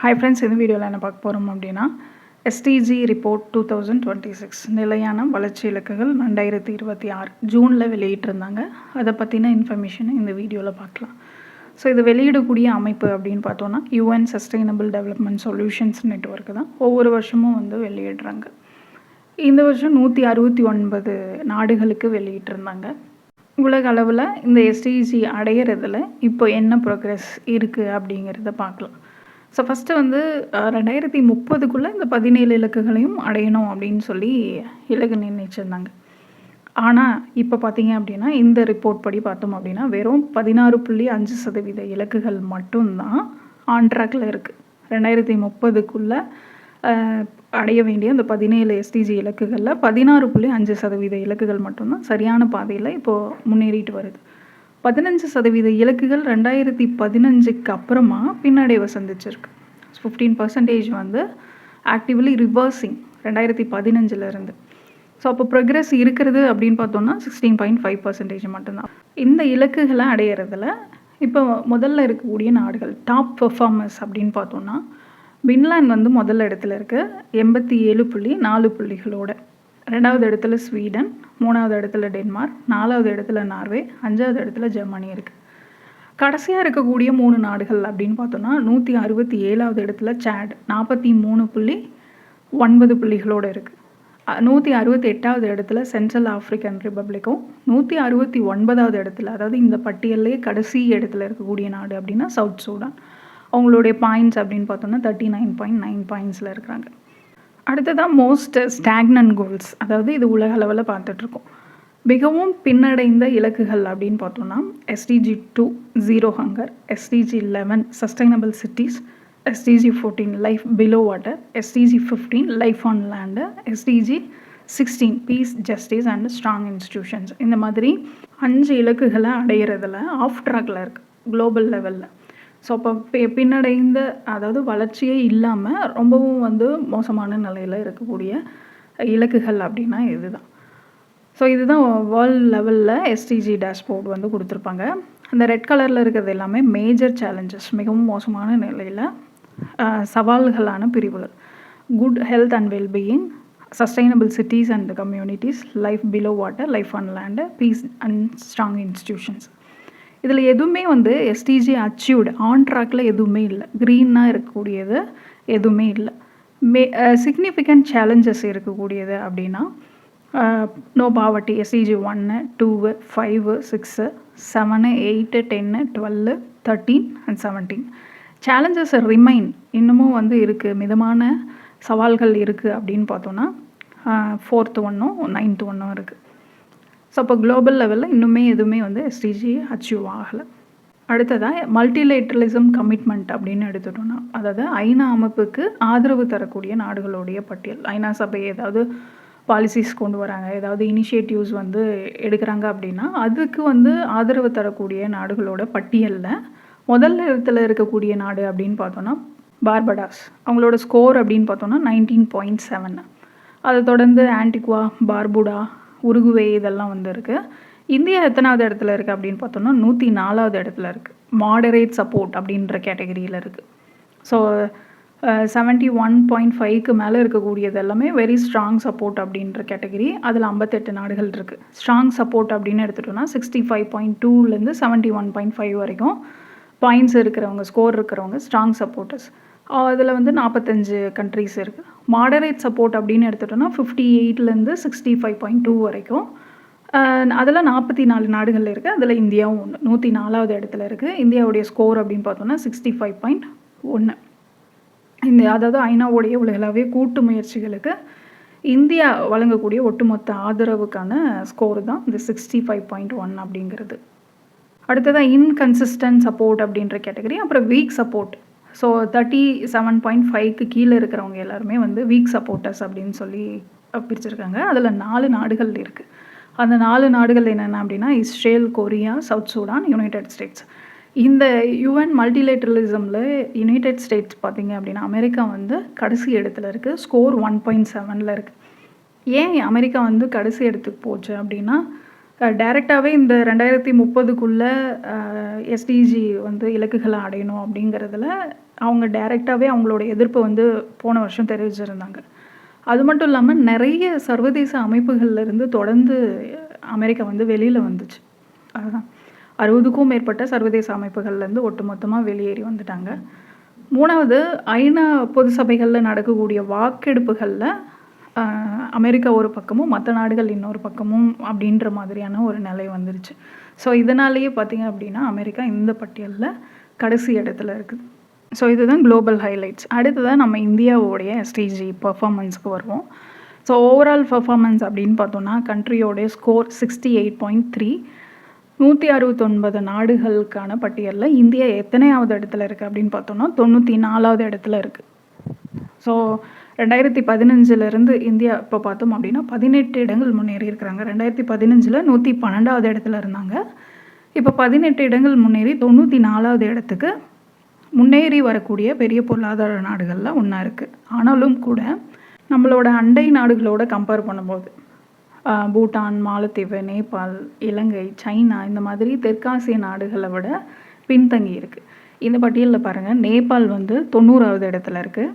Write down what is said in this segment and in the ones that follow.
Hi friends, இந்த வீடியோவில் என்ன பார்க்க போகிறோம் அப்படின்னா எஸ்டிஜி ரிப்போர்ட் 2026 நிலையான வளர்ச்சி இலக்குகள் 2026 ஜூனில் வெளியிட்டிருந்தாங்க. அதை பற்றின இன்ஃபர்மேஷனை இந்த வீடியோவில் பார்க்கலாம். ஸோ இது வெளியிடக்கூடிய அமைப்பு அப்படின்னு பார்த்தோன்னா UN sustainable development solutions network தான் ஒவ்வொரு வருஷமும் வெளியிடுறாங்க. இந்த வருஷம் 169 நாடுகளுக்கு வெளியிட்டிருந்தாங்க. உலக அளவில் இந்த எஸ்டிஜி அடையிறதுல இப்போ என்ன ப்ரோக்ரஸ் இருக்குது அப்படிங்கிறத பார்க்கலாம். ஸோ ஃபஸ்ட்டு 2030க்குள்ளே இந்த 17 இலக்குகளையும் அடையணும் அப்படின்னு சொல்லி இலக்கு நிர்ணயிச்சிருந்தாங்க. ஆனால் இப்போ பார்த்தீங்க அப்படின்னா இந்த ரிப்போர்ட் படி பார்த்தோம் அப்படின்னா வெறும் 16.5% இலக்குகள் மட்டும்தான் ஆன் ட்ராக்கில் இருக்குது. 2030க்குள்ளே அடைய வேண்டிய அந்த 17 எஸ்டிஜி இலக்குகளில் 16.5% இலக்குகள் மட்டும்தான் சரியான பாதையில் இப்போது முன்னேறிட்டு வருது. 15% இலக்குகள் 2015க்கு அப்புறமா பின்னடைவை சந்திச்சிருக்கு. 15% ஆக்டிவ்லி ரிவர்சிங் 2015லேருந்து. ஸோ அப்போ ப்ரோக்ரஸ் இருக்கிறது அப்படின்னு பார்த்தோம்னா 16.5% மட்டும்தான். இந்த இலக்குகளை அடையிறதுல இப்போ முதல்ல இருக்கக்கூடிய நாடுகள் டாப் பெர்ஃபார்மர்ஸ் அப்படின்னு பார்த்தோம்னா பின்லாந்து முதல் இடத்துல இருக்குது 87.4 புள்ளிகளோட. 2வது இடத்துல ஸ்வீடன், 3வது இடத்துல டென்மார்க், 4வது இடத்துல நார்வே, 5வது இடத்துல ஜெர்மனி இருக்குது. கடைசியாக இருக்கக்கூடிய 3 நாடுகள் அப்படின்னு பார்த்தோன்னா 167வது இடத்துல சாட் 43.9 புள்ளிகளோடு இருக்குது. 168வது இடத்துல சென்ட்ரல் ஆஃப்ரிக்கன் ரிப்பப்ளிக்கும், 169வது இடத்துல, அதாவது இந்த பட்டியல்லையே கடைசி இடத்துல இருக்கக்கூடிய நாடு அப்படின்னா சவுத் சூடான். அவங்களுடைய பாயிண்ட்ஸ் அப்படின்னு பார்த்தோன்னா 39.9 பாயிண்ட்ஸில் இருக்கிறாங்க. அடுத்ததான் மோஸ்ட் ஸ்டாக்னன்ட் கோல்ஸ், அதாவது இது உலக அளவில் பார்த்துட்ருக்கோம். மிகவும் பின்னடைந்த இலக்குகள் அப்படின்னு பார்த்தோன்னா SDG 2 zero hunger, SDG 11 sustainable cities, SDG 14 life below water, SDG 15 life on land, SDG 16 peace justice and strong institutions. இந்த மாதிரி 5 இலக்குகளை அடையிறதுல ஆஃப் ட்ராக்கில் இருக்குது குளோபல் லெவலில். ஸோ அப்போ பின்னடைந்த, அதாவது வளர்ச்சியே இல்லாமல் ரொம்பவும் மோசமான நிலையில் இருக்கக்கூடிய இலக்குகள் அப்படின்னா இதுதான். ஸோ இதுதான் வேர்ல்ட் லெவலில் எஸ்டிஜி டேஷ்போர்டு கொடுத்துருப்பாங்க. அந்த ரெட் கலரில் இருக்கிறது எல்லாமே மேஜர் சேலஞ்சஸ், மிகவும் மோசமான நிலையில் சவால்களான பிரிவுகள். Good health and wellbeing, sustainable cities and communities, life below water, life on land, peace and strong institutions. இதில் எதுவுமே எஸ்டிஜி அச்சீவ்டு ஆன் ட்ராக்கில் எதுவுமே இல்லை. க்ரீனாக இருக்கக்கூடியது எதுவுமே இல்லை. சிக்னிஃபிகண்ட் சேலஞ்சஸ் இருக்கக்கூடியது அப்படின்னா no poverty SDG 1, 2, 5, 6, 7, 8, 10, 12, 13 and 17. Challenges remain, இன்னமும் இருக்குது, மிதமான சவால்கள் இருக்குது அப்படின்னு பார்த்தோன்னா 4th ஒன்றும் 9th ஒன்றும் இருக்குது. ஸோ அப்போ குளோபல் லெவலில் இன்னுமே எதுவுமே எஸ்டிஜி அச்சீவ் ஆகலை. அடுத்ததாக மல்டிலேட்ரலிசம் கமிட்மெண்ட் அப்படின்னு எடுத்துட்டோன்னா, அதாவது ஐநா அமைப்புக்கு ஆதரவு தரக்கூடிய நாடுகளுடைய பட்டியல். ஐநா சபை ஏதாவது பாலிசிஸ் கொண்டு வராங்க, ஏதாவது இனிஷியேட்டிவ்ஸ் எடுக்கிறாங்க அப்படின்னா அதுக்கு ஆதரவு தரக்கூடிய நாடுகளோட பட்டியலில் முதல் இடத்துல இருக்கக்கூடிய நாடு அப்படின்னு பார்த்தோன்னா பார்படாஸ். அவங்களோட ஸ்கோர் அப்படின்னு பார்த்தோன்னா 19.7. அதை தொடர்ந்து ஆன்டிகுவா, பார்புடா, உருகுவே இதெல்லாம் இருக்குது. இந்தியா எத்தனாவது இடத்துல இருக்குது அப்படின்னு பார்த்தோன்னா 104வது இடத்துல இருக்குது. மாடரேட் சப்போர்ட் அப்படின்ற கேட்டகரியில் இருக்குது. ஸோ 71.5க்கு மேலே இருக்கக்கூடியது எல்லாமே வெரி ஸ்ட்ராங் சப்போர்ட் அப்படின்ற கேட்டகரி. அதில் 58 நாடுகள் இருக்குது. ஸ்ட்ராங் சப்போர்ட் அப்படின்னு எடுத்துட்டோன்னா 65.2லேருந்து 71.5 வரைக்கும் பாயிண்ட்ஸ் இருக்கிறவங்க, ஸ்கோர் இருக்கிறவங்க ஸ்ட்ராங் சப்போர்ட்டர்ஸ். அதில் 45 கண்ட்ரீஸ் இருக்குது. மாடரேட் சப்போர்ட் அப்படின்னு எடுத்துட்டோன்னா 58லேருந்து 65.2 வரைக்கும். அதில் 44 நாடுகள் இருக்குது. அதில் இந்தியாவும் ஒன்று, 104வது இடத்துல இருக்குது. இந்தியாவுடைய ஸ்கோர் அப்படின்னு பார்த்தோன்னா 65.1. அதாவது ஐநாவுடைய உலகளாவிய கூட்டு முயற்சிகளுக்கு இந்தியா வழங்கக்கூடிய ஒட்டுமொத்த ஆதரவுக்கான ஸ்கோர் தான் இந்த 65.1 அப்படிங்கிறது. அடுத்ததாக இன்கன்சிஸ்டன்ட் சப்போர்ட் அப்படின்ற கேட்டகரி. அப்புறம் வீக் சப்போர்ட். ஸோ 37.5க்கு கீழே இருக்கிறவங்க எல்லாருமே வீக் சப்போர்ட்டர்ஸ் அப்படின்னு சொல்லி பிரிச்சிருக்காங்க. அதில் 4 நாடுகள் இருக்குது. அந்த 4 நாடுகள் என்னென்ன அப்படின்னா Israel, Korea, south Sudan, United states. இந்த யுஎன் மல்டிலேட்ரலிசமில் யுனைடெட் ஸ்டேட்ஸ் பார்த்திங்க அப்படின்னா அமெரிக்கா கடைசி இடத்துல இருக்குது. ஸ்கோர் 1.7ல் இருக்குது. ஏன் அமெரிக்கா கடைசி இடத்துக்கு போச்சு அப்படின்னா டைரக்டாவே இந்த 2030க்குள்ள எஸ்டிஜி வந்து இலக்குகள அடையணும் அப்படிங்கிறதுல அவங்க டைரக்டாவே அவங்களோட எதிர்ப்ப வந்து போன வருஷம் தெரிவிச்சிருந்தாங்க. அது மட்டும் இல்லாம நெறைய சர்வதேச அமைப்புகள்ல இருந்து தொடர்ந்து அமெரிக்கா வந்து வெளியில வந்துச்சு. அதுதான் 60க்கும் மேற்பட்ட சர்வதேச அமைப்புகள்லேருந்து ஒட்டுமொத்தமா வெளியேறி வந்துட்டாங்க. 3வது ஐநா பொது சபைகள்ல நடக்கக்கூடிய வாக்கெடுப்புகள்ல அமெரிக்கா ஒரு பக்கமும், மத்த நாடுகள் இன்னொரு பக்கமும் அப்படின்ற மாதிரியான ஒரு நிலை வந்துருச்சு. ஸோ இதனாலேயே பார்த்தீங்க அப்படின்னா, அமெரிக்கா இந்த பட்டியல்ல கடைசி இடத்துல இருக்குது. ஸோ இதுதான் குளோபல் ஹைலைட்ஸ். அடுத்ததா நம்ம இந்தியாவோடைய எஸ்டிஜி பெர்ஃபார்மன்ஸ்க்கு வருவோம். ஸோ ஓவரால் பெர்ஃபார்மன்ஸ் அப்படின்னு பார்த்தோம்னா, கண்ட்ரியோடைய ஸ்கோர் 68.3. 169 நாடுகளுக்கான பட்டியல்ல இந்தியா எத்தனையாவது இடத்துல இருக்குது அப்படின்னு பார்த்தோம்னா, 94வது இடத்துல இருக்குது. ஸோ 2015லேருந்து இந்தியா இப்போ பார்த்தோம் அப்படின்னா 18 இடங்கள் முன்னேறி இருக்கிறாங்க. 2015ல் 112வது இடத்துல இருந்தாங்க. இப்போ 18 இடங்கள் முன்னேறி 94வது இடத்துக்கு முன்னேறி வரக்கூடிய பெரிய பொருளாதார நாடுகளில் ஒன்றா இருக்குது. ஆனாலும் கூட நம்மளோட அண்டை நாடுகளோட கம்பேர் பண்ணும்போது பூட்டான், மாலத்தீவு, நேபாள், இலங்கை, சைனா இந்த மாதிரி தெற்காசிய நாடுகளை விட பின்தங்கி இருக்குது. இந்த பட்டியலில் பாருங்கள், நேபாள் வந்து 90வது இடத்துல இருக்குது,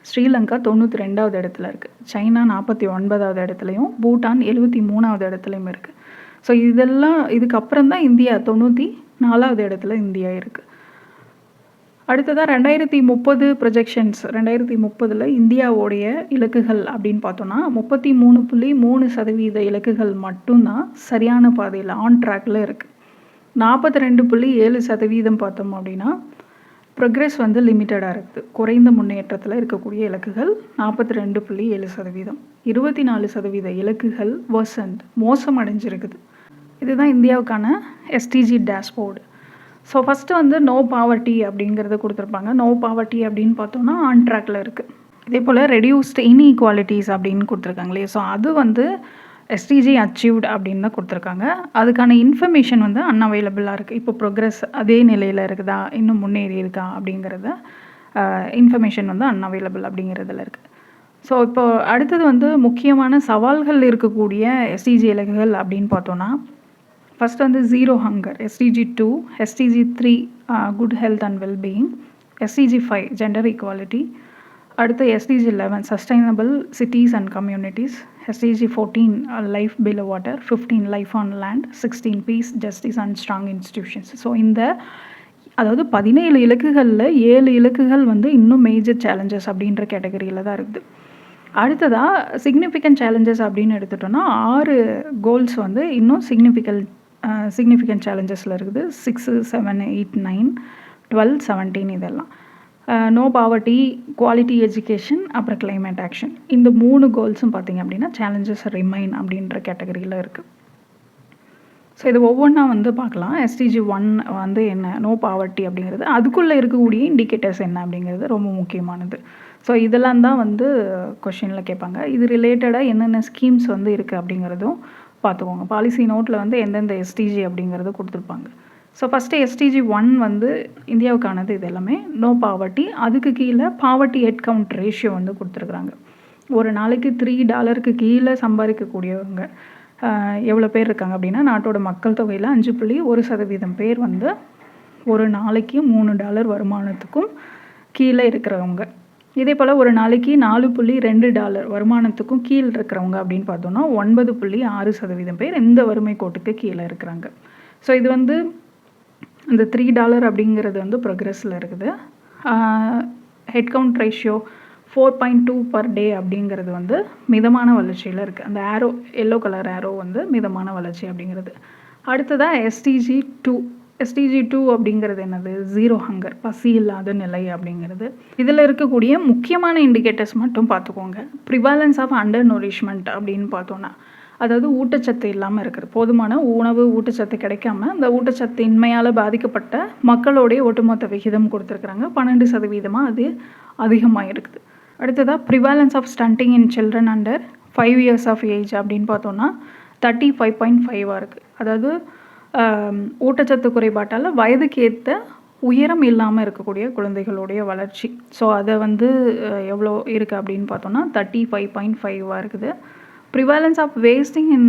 ஸ்ரீலங்கா 92வது இடத்துல இருக்குது, சைனா 49வது இடத்துலையும், பூட்டான் 73வது இடத்துலையும் இருக்குது. ஸோ இதெல்லாம் இதுக்கப்புறம் தான் இந்தியா 94வது இடத்துல இந்தியா இருக்குது. அடுத்ததாக 2030 ப்ரொஜெக்ஷன்ஸ். 2030ல் இந்தியாவோடைய இலக்குகள் அப்படின்னு பார்த்தோன்னா 33.3% இலக்குகள் மட்டும்தான் சரியான பாதையில் ஆன் ட்ராக்கில் இருக்குது. 42.7% பார்த்தோம் அப்படின்னா ப்ரொக்ரெஸ் வந்து லிமிட்டடாக இருக்குது. குறைந்த முன்னேற்றத்தில் இருக்கக்கூடிய இலக்குகள் 42.7%. 24% இலக்குகள் வர்சன்ட், மோசம் அடைஞ்சிருக்குது. இதுதான் இந்தியாவுக்கான எஸ்டிஜி டேஷ்போர்டு. ஸோ ஃபஸ்ட்டு வந்து நோ பாவர்ட்டி அப்படிங்கிறத கொடுத்துருப்பாங்க. நோ பாவர்ட்டி அப்படின்னு பார்த்தோம்னா ஆன் ட்ராக்கில் இருக்குது. இதே போல் ரெடியூஸ்டு இன்இக்வாலிட்டிஸ் அப்படின்னு கொடுத்துருக்காங்களே, ஸோ அது வந்து எஸ்டிஜி அச்சீவ்டு அப்படின்னு தான் கொடுத்துருக்காங்க. அதுக்கான இன்ஃபர்மேஷன் வந்து அன்அவைலபிளாக இருக்குது. இப்போ ப்ரோக்ரஸ் அதே நிலையில் இருக்குதா, இன்னும் முன்னேறி இருக்கா அப்படிங்கிறத இன்ஃபர்மேஷன் வந்து அன்அவைலபிள் அப்படிங்கிறதுல இருக்குது. ஸோ இப்போ அடுத்தது வந்து முக்கியமான சவால்கள் இருக்கக்கூடிய எஸ்டிஜி இலக்குகள் அப்படின்னு பார்த்தோன்னா, ஃபஸ்ட் வந்து zero hunger, SDG 2, SDG 3 good health and wellbeing, SDG 5 gender equality, அடுத்து SDG 11 sustainable cities and communities, SDG 14 life below water, 15 life on land, 16 peace justice and strong institutions. So இந்த அதாவது 17 இலக்குகளில் 7 இலக்குகள் வந்து இன்னும் மேஜர் சேலஞ்சஸ் அப்படின்ற கேட்டகரியில் தான் இருக்குது. அடுத்ததாக சிக்னிஃபிகண்ட் சேலஞ்சஸ் அப்படின்னு எடுத்துட்டோன்னா 6 கோல்ஸ் வந்து இன்னும் சிக்னிஃபிகண்ட் சேலஞ்சஸில் இருக்குது. 6, 7, 8, 9, 12, 17 இதெல்லாம். நோ பாவர்ட்டி, குவாலிட்டி எஜுகேஷன், அப்புறம் கிளைமேட் ஆக்ஷன். இந்த 3 கோல்ஸும் பார்த்திங்க அப்படின்னா சேலஞ்சஸ் ரிமைன் அப்படின்ற கேட்டகரியில் இருக்குது. ஸோ இது ஒவ்வொன்றா வந்து பார்க்கலாம். எஸ்டிஜி 1 வந்து என்ன, நோ பாவர்ட்டி அப்படிங்கிறது, அதுக்குள்ளே இருக்கக்கூடிய இண்டிகேட்டர்ஸ் என்ன அப்படிங்கிறது ரொம்ப முக்கியமானது. ஸோ இதெல்லாம் தான் வந்து கொஷினில் கேட்பாங்க. இது ரிலேட்டடாக என்னென்ன ஸ்கீம்ஸ் வந்து இருக்குது அப்படிங்கிறதும் பார்த்துக்கோங்க. பாலிசி நோட்டில் வந்து எந்தெந்த எஸ்டிஜி அப்படிங்கிறது கொடுத்துருப்பாங்க. ஸோ ஃபஸ்ட்டு எஸ்டிஜி 1 வந்து இந்தியாவுக்கானது. இது எல்லாமே நோ பாவர்ட்டி. அதுக்கு கீழே பாவர்ட்டி ஹெட் கவுண்ட் ரேஷியோ வந்து கொடுத்துருக்குறாங்க. ஒரு நாளைக்கு $3 கீழே சம்பாதிக்கக்கூடியவங்க எவ்வளோ பேர் இருக்காங்க அப்படின்னா, நாட்டோட மக்கள் தொகையில் 5.1% பேர் வந்து ஒரு நாளைக்கு $3 வருமானத்துக்கும் கீழே இருக்கிறவங்க. இதே போல் ஒரு நாளைக்கு $4.2 வருமானத்துக்கும் கீழே இருக்கிறவங்க அப்படின்னு பார்த்தோன்னா 9.6% பேர் இந்த வறுமை கோட்டுக்கு கீழே இருக்கிறாங்க. ஸோ இது வந்து இந்த $3 அப்படிங்கிறது வந்து ப்ரோக்ரஸில் இருக்குது. Head count ratio 4.2 per day அப்படிங்கிறது வந்து மிதமான வளர்ச்சியில் இருக்குது. அந்த ஆரோ, எல்லோ கலர் ஆரோ வந்து மிதமான வளர்ச்சி அப்படிங்கிறது. அடுத்ததாக எஸ்டிஜி 2. எஸ்டிஜி 2 அப்படிங்கிறது என்னது, ஜீரோ ஹங்கர், பசி இல்லாத நிலை அப்படிங்கிறது. இதில் இருக்கக்கூடிய முக்கியமான இண்டிகேட்டர்ஸ் மட்டும் பார்த்துக்கோங்க. ப்ரிவாலன்ஸ் ஆஃப் அண்டர் நூரிஷ்மெண்ட் அப்படின்னு பார்த்தோன்னா, அதாவது ஊட்டச்சத்து இல்லாமல் இருக்கிறது, போதுமான உணவு ஊட்டச்சத்து கிடைக்காம அந்த ஊட்டச்சத்து இன்மையால் பாதிக்கப்பட்ட மக்களோடைய ஒட்டுமொத்த விகிதம் கொடுத்துருக்குறாங்க. 12% அது அதிகமாக இருக்குது. அடுத்ததாக prevalence of stunting in children under 5 years of age அப்படின்னு பார்த்தோன்னா 35.5 இருக்குது. அதாவது ஊட்டச்சத்து குறைபாட்டால் வயதுக்கு ஏற்ற உயரம் இல்லாமல் இருக்கக்கூடிய குழந்தைகளுடைய வளர்ச்சி. ஸோ அதை வந்து எவ்வளோ இருக்குது அப்படின்னு பார்த்தோன்னா 35.5 இருக்குது. Prevalence of wasting in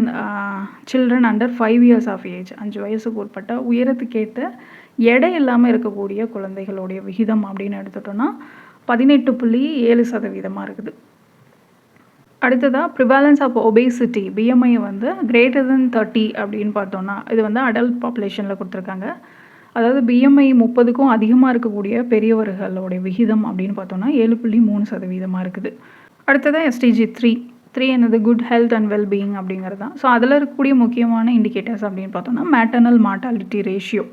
children under 5 years of age, 5 வயசுக்கு உட்பட்ட உயரத்துக்கேற்ற எடை இல்லாமல் இருக்கக்கூடிய குழந்தைகளுடைய விகிதம் அப்படின்னு எடுத்துட்டோன்னா 18.7% இருக்குது. அடுத்ததாக ப்ரிவாலன்ஸ் ஆஃப் ஒபேசிட்டி, பிஎம்ஐ வந்து கிரேட்டர் தென் 30 அப்படின்னு பார்த்தோன்னா, இது வந்து அடல்ட் பாப்புலேஷனில் கொடுத்துருக்காங்க. அதாவது பிஎம்ஐ 30க்கும் அதிகமாக இருக்கக்கூடிய பெரியவர்களுடைய விகிதம் அப்படின்னு பார்த்தோன்னா 7.3% இருக்குது. அடுத்ததாக எஸ்டிஜி 3 என்னது குட் ஹெல்த் அண்ட் வெல்பீயிங் அப்படிங்கிறது தான். ஸோ அதில் இருக்கக்கூடிய முக்கியமான இண்டிகேட்டர்ஸ் அப்படின்னு பார்த்தோன்னா மேட்டர்னல் மார்ட்டாலிட்டி ரேஷியோ.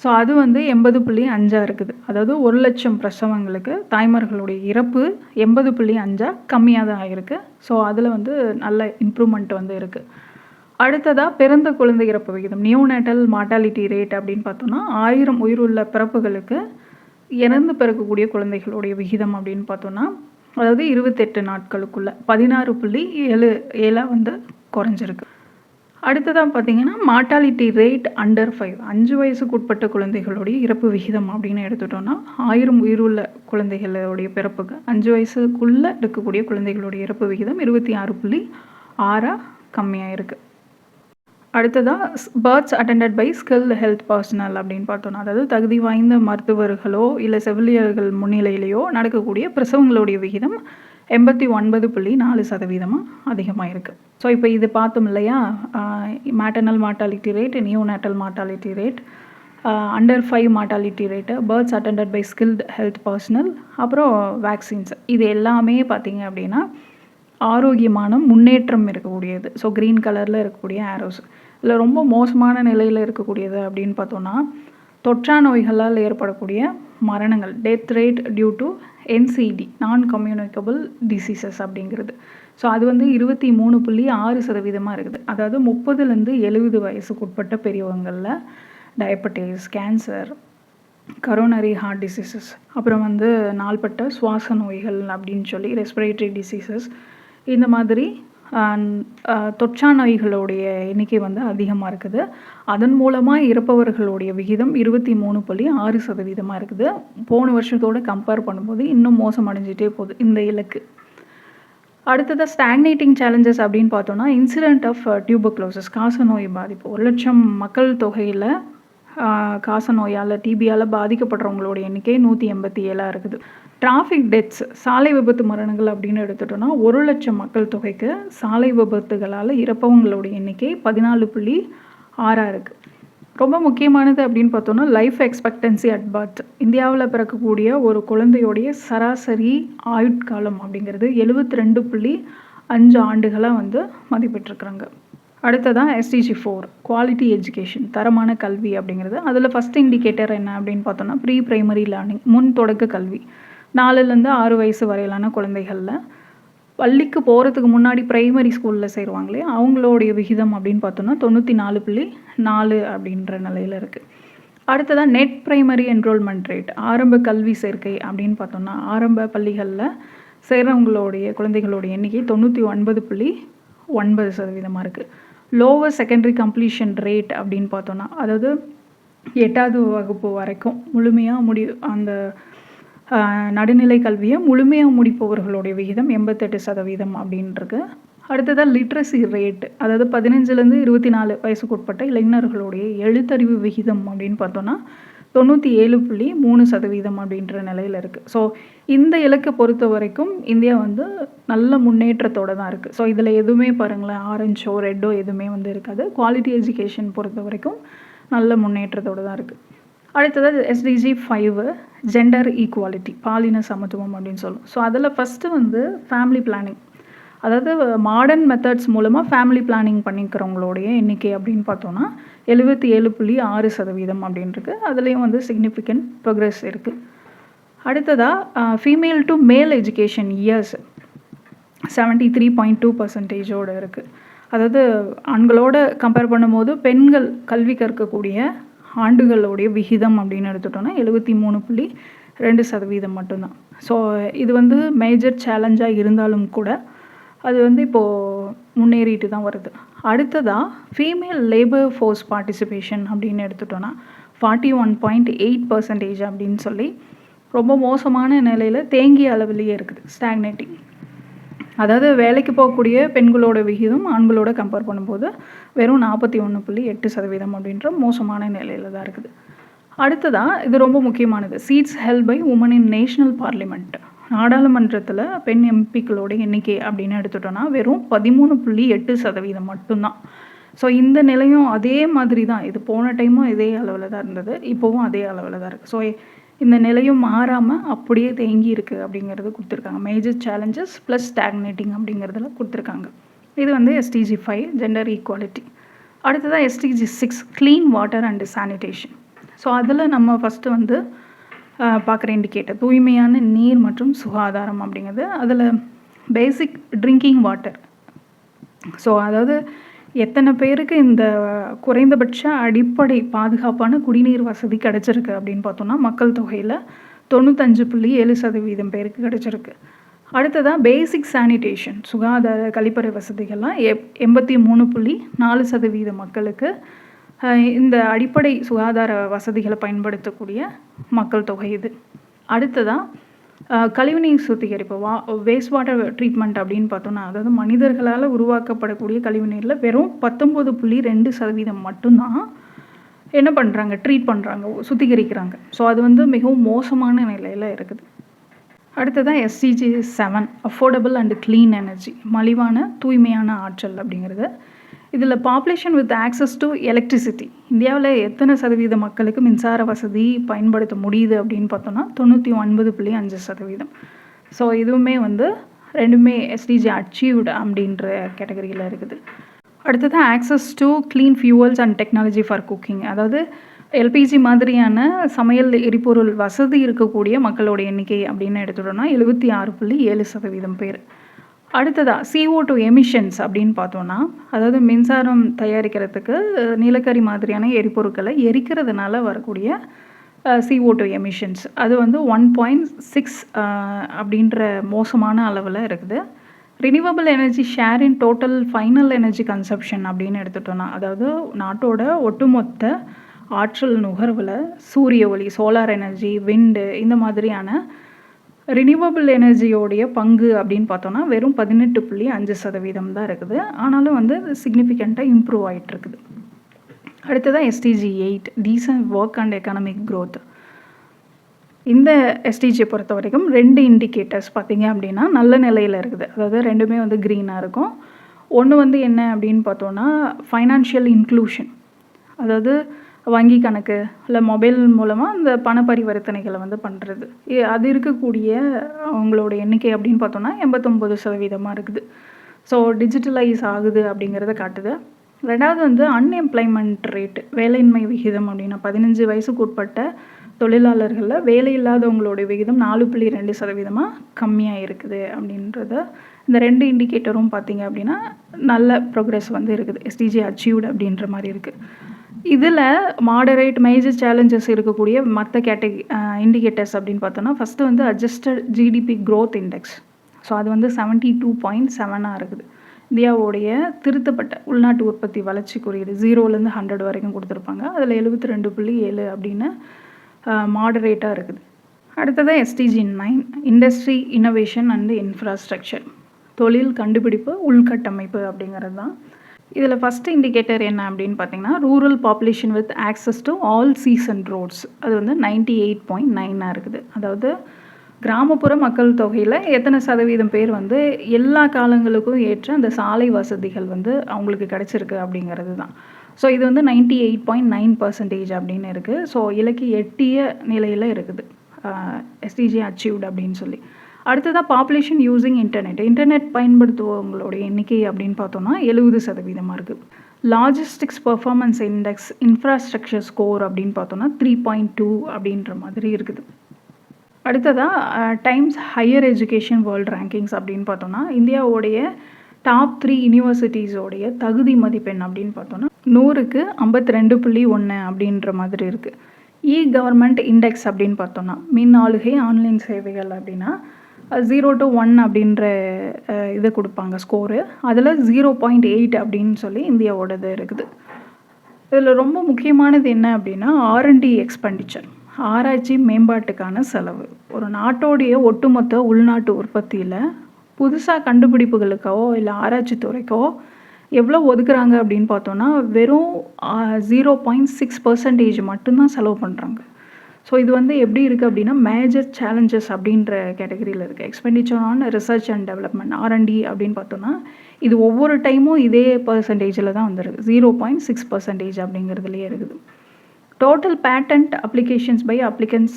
ஸோ அது வந்து 80.5 இருக்குது. அதாவது 1,00,000 பிரசவங்களுக்கு தாய்மார்களுடைய இறப்பு 80.5 கம்மியாக தான் ஆகிருக்கு. ஸோ அதில் வந்து நல்ல இம்ப்ரூவ்மெண்ட் வந்து இருக்குது. அடுத்ததாக பிறந்த குழந்தை இறப்பு விகிதம், நியோநேட்டல் மார்ட்டாலிட்டி ரேட் அப்படின்னு பார்த்தோன்னா 1000 உயிருள்ள பிறப்புகளுக்கு இறந்து பிறக்கக்கூடிய குழந்தைகளுடைய விகிதம் அப்படின்னு பார்த்தோன்னா, அதாவது 28 நாட்களுக்குள்ள 16.7 வந்து குறைஞ்சிருக்கு. அடுத்ததாக பார்த்தீங்கன்னா மார்ட்டாலிட்டி ரேட் அண்டர் 5 வயசுக்கு உட்பட்ட குழந்தைகளுடைய இறப்பு விகிதம் அப்படின்னு எடுத்துட்டோன்னா 1000 உயிருள்ள குழந்தைகளுடைய பிறப்புக்கு 5 வயசுக்குள்ளே இருக்கக்கூடிய குழந்தைகளுடைய இறப்பு விகிதம் 26.6 கம்மியாக இருக்குது. அடுத்ததாக births attended by skilled health personnel அப்படின்னு பார்த்தோன்னா, அதாவது தகுதி வாய்ந்த மருத்துவர்களோ இல்லை செவிலியர்கள் முன்னிலையிலையோ நடக்கக்கூடிய பிரசவங்களுடைய விகிதம் 89.4% அதிகமாக இருக்குது. ஸோ இப்போ இது பார்த்தோம் இல்லையா, maternal mortality rate, neonatal mortality rate, under 5 mortality rate, births attended by skilled health personnel, அப்புறம் வேக்சின்ஸ், இது எல்லாமே பார்த்திங்க அப்படின்னா ஆரோக்கியமான முன்னேற்றம் இருக்கக்கூடியது. ஸோ க்ரீன் கலரில் இருக்கக்கூடிய ஆரோஸ். இதில் ரொம்ப மோசமான நிலையில் இருக்கக்கூடியது அப்படின்னு பார்த்தோன்னா தொற்றா நோய்களால் ஏற்படக்கூடிய மரணங்கள், death rate due to NCD, non communicable diseases அப்படிங்கிறது. ஸோ அது வந்து 23.6% இருக்குது. அதாவது 30லேருந்து 70 வயசுக்கு உட்பட்ட பெரியவங்களில் diabetes, cancer, coronary heart diseases, அப்புறம் வந்து நாள்பட்ட சுவாச நோய்கள் அப்படின்னு சொல்லி ரெஸ்பிரேட்டரி டிசீசஸ், இந்த மாதிரி தொற்றா நோய்களுடைய எண்ணிக்கை வந்து அதிகமாக இருக்குது. அதன் மூலமாக இறப்பவர்களுடைய விகிதம் 23.6% இருக்குது. போன வருஷத்தோடு கம்பேர் பண்ணும்போது இன்னும் மோசமடைஞ்சிட்டே போகுது இந்த இலக்கு. அடுத்ததாக ஸ்டாக்னேட்டிங் சேலஞ்சஸ் அப்படின்னு பார்த்தோன்னா இன்சிடென்ட் ஆஃப் டியூபர்குலோசிஸ், காசநோய் பாதிப்பு. 1,00,000 மக்கள் தொகையில் காசநோயால் டிபியால் பாதிக்கப்படுறவங்களோட எண்ணிக்கை 187 இருக்குது. டிராஃபிக் டெத்ஸ், சாலை விபத்து மரணங்கள் அப்படின்னு எடுத்துட்டோன்னா 1,00,000 மக்கள் தொகைக்கு சாலை விபத்துகளால் இறப்பவங்களோட எண்ணிக்கை 14.6 இருக்குது. ரொம்ப முக்கியமானது அப்படின்னு பார்த்தோன்னா லைஃப் எக்ஸ்பெக்டன்சி அட் பர்த். இந்தியாவில் பிறக்கக்கூடிய ஒரு குழந்தையோடைய சராசரி ஆயுட்காலம் அப்படிங்கிறது 72.5 ஆண்டுகளாக வந்து மதிப்பிட்டிருக்கிறாங்க. அடுத்ததான் SDG 4 குவாலிட்டி எஜுகேஷன், தரமான கல்வி அப்படிங்கிறது. அதில் ஃபஸ்ட் இண்டிகேட்டர் என்ன அப்படின்னு பார்த்தோன்னா ப்ரீ பிரைமரி லேர்னிங், முன் தொடக்க கல்வி. 4லேருந்து 6 வயசு வரையிலான குழந்தைகளில் பள்ளிக்கு போகிறதுக்கு முன்னாடி ப்ரைமரி ஸ்கூலில் சேருவாங்களே அவங்களுடைய விகிதம் அப்படின்னு பார்த்தோன்னா 94.4 அப்படின்ற நிலையில் இருக்குது. அடுத்ததாக நெட் ப்ரைமரி என்ரோல்மெண்ட் ரேட், ஆரம்ப கல்வி சேர்க்கை அப்படின்னு பார்த்தோன்னா ஆரம்ப பள்ளிகளில் சேர்றவங்களுடைய குழந்தைகளுடைய எண்ணிக்கை 99.9% இருக்குது. லோவர் செகண்டரி கம்ப்ளீஷன் ரேட் அப்படின்னு பார்த்தோன்னா, அதாவது 8வது வகுப்பு வரைக்கும் முழுமையாக அந்த நடுநிலை கல்வியை முழுமையாக முடிப்பவர்களுடைய விகிதம் 88% அப்படின்ருக்கு. அடுத்ததாக லிட்ரஸி ரேட், அதாவது 15லேருந்து 24 வயசுக்கு உட்பட்ட இளைஞர்களுடைய எழுத்தறிவு விகிதம் அப்படின்னு பார்த்தோன்னா 97.3% அப்படின்ற நிலையில் இருக்குது. ஸோ இந்த இலக்கை பொறுத்த வரைக்கும் இந்தியா வந்து நல்ல முன்னேற்றத்தோடு தான் இருக்குது. ஸோ இதில் எதுவுமே பாருங்களேன், ஆரஞ்சோ ரெட்டோ எதுவுமே வந்து இருக்காது. குவாலிட்டி எஜுகேஷன் பொறுத்த வரைக்கும் நல்ல முன்னேற்றத்தோடு தான் இருக்குது. அடுத்தது SDG 5 ஜெண்டர் ஈக்குவாலிட்டி, பாலின சமத்துவம் அப்படின்னு சொல்லும். ஸோ அதில் ஃபஸ்ட்டு வந்து ஃபேமிலி பிளானிங், அதாவது மாடர்ன் மெத்தட்ஸ் மூலமாக ஃபேமிலி பிளானிங் பண்ணிக்கிறவங்களுடைய எண்ணிக்கை அப்படின்னு பார்த்தோன்னா 77.6% அப்படின்ருக்கு. அதுலேயும் வந்து சிக்னிஃபிகண்ட் ப்ரோக்ரெஸ் இருக்குது. அடுத்ததாக ஃபீமேல் டு மேல் எஜுகேஷன் இயர்ஸ் 73.2% இருக்குது. அதாவது ஆண்களோட கம்பேர் பண்ணும்போது பெண்கள் கல்வி கற்கக்கூடிய ஆண்டுகளுடைய விகிதம் அப்படின்னு எடுத்துட்டோன்னா 73.2% மட்டும்தான். ஸோ இது வந்து மேஜர் சேலஞ்சாக இருந்தாலும் கூட அது வந்து இப்போது முன்னேறிட்டு தான் வருது. அடுத்ததாக ஃபீமேல் லேபர் ஃபோர்ஸ் பார்ட்டிசிபேஷன் அப்படின்னு எடுத்துட்டோன்னா 41.8% அப்படின்னு சொல்லி ரொம்ப மோசமான நிலையில் தேங்கிய அளவிலேயே இருக்குது, ஸ்டாக்னேட்டிங். அதாவது வேலைக்கு போகக்கூடிய பெண்களோட விகிதம் ஆண்களோட கம்பேர் பண்ணும்போது வெறும் 41.8% அப்படின்ற மோசமான நிலையில் தான் இருக்குது. அடுத்ததாக இது ரொம்ப முக்கியமானது, seats held by women in national parliament. நாடாளுமன்றத்தில் பெண் எம்பிக்களோட எண்ணிக்கை அப்படின்னு எடுத்துட்டோன்னா வெறும் 13.8% மட்டும்தான். ஸோ இந்த நிலையும் அதே மாதிரி தான், இது போன டைமும் இதே அளவில் தான் இருந்தது, இப்போவும் அதே அளவில் தான் இருக்குது. ஸோ இந்த நிலையும் மாறாமல் அப்படியே தேங்கி இருக்குது அப்படிங்கிறது கொடுத்துருக்காங்க. மேஜர் சேலஞ்சஸ் ப்ளஸ் ஸ்டாக்னேட்டிங் அப்படிங்கிறதுல கொடுத்துருக்காங்க. இது வந்து SDG 5 ஜெண்டர் ஈக்குவாலிட்டி. அடுத்ததாக SDG 6 clean water and sanitation. So அதில் நம்ம ஃபஸ்ட்டு வந்து பார்க்குற இண்டிகேட்டர் தூய்மையான நீர் மற்றும் சுகாதாரம் அப்படிங்கிறது. அதில் பேசிக் ட்ரிங்கிங் வாட்டர், ஸோ அதாவது எத்தனை பேருக்கு இந்த குறைந்தபட்ச அடிப்படை பாதுகாப்பான குடிநீர் வசதி கிடச்சிருக்கு அப்படின்னு பார்த்தோன்னா மக்கள் தொகையில் 95.7% பேருக்கு கிடச்சிருக்கு. அடுத்ததாக பேசிக் சானிடேஷன் சுகாதார கழிப்பறை வசதிகள்லாம் 83.4% மக்களுக்கு இந்த அடிப்படை சுகாதார வசதிகளை பயன்படுத்தக்கூடிய மக்கள் தொகை இது. அடுத்ததாக கழிவுநீர் சுத்திகரிப்பு வேஸ்ட் வாட்டர் ட்ரீட்மெண்ட் அப்படின்னு பார்த்தோன்னா, அதாவது மனிதர்களால் உருவாக்கப்படக்கூடிய கழிவுநீரில் வெறும் 19.2% மட்டும்தான் என்ன பண்ணுறாங்க, ட்ரீட் பண்ணுறாங்க, சுத்திகரிக்கிறாங்க. ஸோ அது வந்து மிகவும் மோசமான நிலையில் இருக்குது. அடுத்ததாக SDG 7 affordable and clean energy மலிவான தூய்மையான ஆற்றல் அப்படிங்கிறது. இதில் population with access to electricity, இந்தியாவில் எத்தனை சதவீத மக்களுக்கு மின்சார வசதி பயன்படுத்த முடியுது அப்படின்னு பார்த்தோன்னா 99.5%. ஸோ இதுவுமே வந்து ரெண்டுமே SDG அச்சீவ்டு அப்படின்ற கேட்டகரியில் இருக்குது. அடுத்தது access to clean fuels and technology for cooking, அதாவது LPG மாதிரியான சமையல் எரிபொருள் வசதி இருக்கக்கூடிய மக்களோட எண்ணிக்கை அப்படின்னு எடுத்துட்டோம்னா 76.7% பேர். அடுத்ததாக CO2 எமிஷன்ஸ் அப்படின்னு பார்த்தோன்னா, அதாவது மின்சாரம் தயாரிக்கிறதுக்கு நிலக்கரி மாதிரியான எரிபொருட்களை எரிக்கிறதுனால வரக்கூடிய CO2 எமிஷன்ஸ் அது வந்து 1.6 அப்படின்ற மோசமான அளவில் இருக்குது. ரினியூவபிள் எனர்ஜி ஷேர் இன் டோட்டல் ஃபைனல் எனர்ஜி கன்சப்ஷன் அப்படின்னு எடுத்துட்டோன்னா, அதாவது நாட்டோட ஒட்டுமொத்த ஆற்றல் நுகர்வில் சூரிய ஒளி, சோலார் எனர்ஜி, விண்டு இந்த மாதிரியான ரினியூவபிள் எனர்ஜியோடைய பங்கு அப்படின்னு பார்த்தோன்னா வெறும் 18.5% தான் இருக்குது. ஆனாலும் வந்து சிக்னிஃபிகண்ட்டாக இம்ப்ரூவ் ஆகிட்டுருக்குது. அடுத்ததாக SDG 8 descent work and economic growth. இந்த SDGயை பொறுத்த வரைக்கும் 2 இண்டிகேட்டர்ஸ் பார்த்திங்க அப்படின்னா நல்ல நிலையில் இருக்குது. அதாவது ரெண்டுமே வந்து க்ரீனாக இருக்கும். ஒன்று வந்து என்ன அப்படின்னு பார்த்தோன்னா ஃபைனான்ஷியல் இன்க்ளூஷன், அதாவது வங்கி கணக்கு இல்லை மொபைல் மூலமாக அந்த பண பரிவர்த்தனைகளை வந்து பண்ணுறது, அது இருக்கக்கூடிய அவங்களோட எண்ணிக்கை அப்படின்னு பார்த்தோன்னா 89% இருக்குது. ஸோ டிஜிட்டலைஸ் ஆகுது அப்படிங்கிறத காட்டுது. ரெண்டாவது வந்து அன்எம்ப்ளாய்மெண்ட் ரேட்டு, வேலையின்மை விகிதம் அப்படின்னா 15 வயசுக்கு உட்பட்ட தொழிலாளர்களில் வேலை இல்லாதவங்களோட விகிதம் 4.2% கம்மியாக இருக்குது அப்படின்றத இந்த 2 இண்டிகேட்டரும் பார்த்திங்க அப்படின்னா நல்ல ப்ரோக்ரெஸ் வந்து இருக்குது. SDG அச்சீவ்டு அப்படின்ற மாதிரி இருக்குது. இதில் மாடரேட் மேஜர் சேலஞ்சஸ் இருக்கக்கூடிய மற்ற இண்டிகேட்டர்ஸ் அப்படின்னு பார்த்தோன்னா, ஃபஸ்ட்டு வந்து adjusted GDP growth index. So அது வந்து 72.7 இருக்குது. இந்தியாவுடைய திருத்தப்பட்ட உள்நாட்டு உற்பத்தி வளர்ச்சி குறியீடு 0லேருந்து 100 வரைக்கும் கொடுத்துருப்பாங்க. அதில் 72.7 அப்படின்னு மாடரேட்டாக இருக்குது. அடுத்ததாக SDG 9 industry innovation and infrastructure, தொழில் கண்டுபிடிப்பு உள்கட்டமைப்பு அப்படிங்கிறது தான். இதில் ஃபஸ்ட்டு இண்டிகேட்டர் என்ன அப்படின்னு பார்த்தீங்கன்னா, rural population with access to all season roads, அது வந்து 98.9 இருக்குது. அதாவது கிராமப்புற மக்கள் தொகையில் எத்தனை சதவீதம் பேர் வந்து எல்லா காலங்களுக்கும் ஏற்ற அந்த சாலை வசதிகள் வந்து அவங்களுக்கு கிடச்சிருக்கு அப்படிங்கிறது தான். ஸோ இது வந்து 98.9% அப்படின்னு இருக்குது. ஸோ இலக்கு எட்டிய நிலையில் இருக்குது SDG அச்சீவ்டு அப்படின்னு சொல்லி. அடுத்ததாக பாப்புலேஷன் யூஸிங் இன்டர்நெட் பயன்படுத்துவவங்களோட எண்ணிக்கை அப்படின்னு பார்த்தோன்னா 70% இருக்குது. Logistics performance index infrastructure score அப்படின்னு பார்த்தோன்னா 3.2 அப்படின்ற மாதிரி இருக்குது. அடுத்ததாக times higher education world rankings அப்படின்னு பார்த்தோன்னா, இந்தியாவுடைய டாப் 3 யூனிவர்சிட்டிஸோடைய தகுதி மதிப்பெண் அப்படின்னு பார்த்தோன்னா 100க்கு 52.1 அப்படின்ற மாதிரி இருக்குது. கவர்மெண்ட் இண்டெக்ஸ் அப்படின்னு பார்த்தோன்னா, மின் ஆளுகை ஆன்லைன் சேவைகள் அப்படின்னா 0 to 1 அப்படின்ற இதை கொடுப்பாங்க ஸ்கோரு. அதில் 0.8 அப்படின்னு சொல்லி இந்தியாவோடது இருக்குது. இதில் ரொம்ப முக்கியமானது என்ன அப்படின்னா R&D எக்ஸ்பெண்டிச்சர், ஆராய்ச்சி மேம்பாட்டுக்கான செலவு. ஒரு நாட்டோடைய ஒட்டுமொத்த உள்நாட்டு உற்பத்தியில் புதுசா கண்டுபிடிப்புகளுக்கோ, இல்ல ஆராய்ச்சி துறைக்கோ எவ்வளோ ஒதுக்குறாங்க அப்படின்னு பார்த்தோம்னா, வெறும் 0.6% மட்டும் தான் செலவு பண்றாங்க. ஸோ இது வந்து எப்படி இருக்கு அப்படின்னா, மேஜர் சேலஞ்சஸ் அப்படின்ற கேட்டகரியில இருக்கு. Expenditure on research and development R&D அப்படின்னு பார்த்தோம்னா, இது ஒவ்வொரு டைமும் இதே பெர்சன்டேஜில தான் வந்துருக்கு. 0.6% அப்படிங்கிறதுலயே இருக்குது. Total patent applications by applicants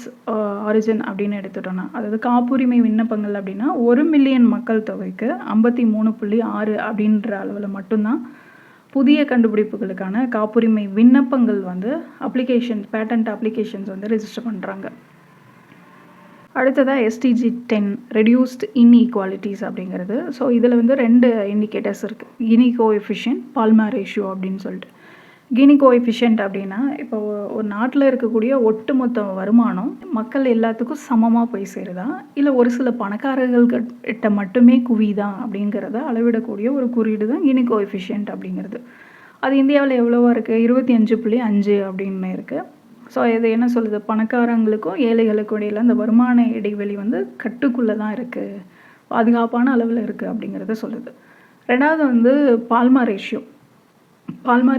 origin அப்படின்னு எடுத்துட்டோம்னா, அதாவது காப்புரிமை விண்ணப்பங்கள் அப்படின்னா 1 மில்லியன் மக்கள் தொகைக்கு 53.6 அப்படின்ற அளவில் மட்டும்தான் புதிய கண்டுபிடிப்புகளுக்கான காப்புரிமை விண்ணப்பங்கள் வந்து பேட்டன்ட் அப்ளிகேஷன்ஸ் வந்து ரெஜிஸ்டர் பண்ணுறாங்க. அடுத்ததாக SDG 10 ரெடியூஸ்ட் இன்இக்வாலிட்டிஸ் அப்படிங்கிறது. ஸோ இதில் வந்து 2 இண்டிகேட்டர்ஸ் இருக்குது. கினி கோஎஃபிஷியன்ட், பால்மர் ரேஷியோ அப்படின்னு சொல்லிட்டு. கினி கோஎஃபிஷியன்ட் அப்படின்னா, இப்போ ஒரு நாட்டில் இருக்கக்கூடிய ஒட்டுமொத்த வருமானம் மக்கள் எல்லாத்துக்கும் சமமாக போய் சேருதா, இல்லை ஒரு சில பணக்காரர்கள்கிட்ட மட்டுமே குவியுதா அப்படிங்கிறத அளவிடக்கூடிய ஒரு குறியீடு தான் கினி கோஎஃபிஷியன்ட் அப்படிங்கிறது. அது இந்தியாவில் எவ்வளோவா இருக்குது? 25.5 அப்படின்னு இருக்குது. ஸோ இது என்ன சொல்லுது? பணக்காரங்களுக்கும் ஏழைகளுக்கும் இடையில் அந்த வருமான இடைவெளி வந்து கட்டுக்குள்ளே தான் இருக்குது, பாதுகாப்பான அளவில் இருக்குது அப்படிங்கிறத சொல்லுது. ரெண்டாவது வந்து பால்மர்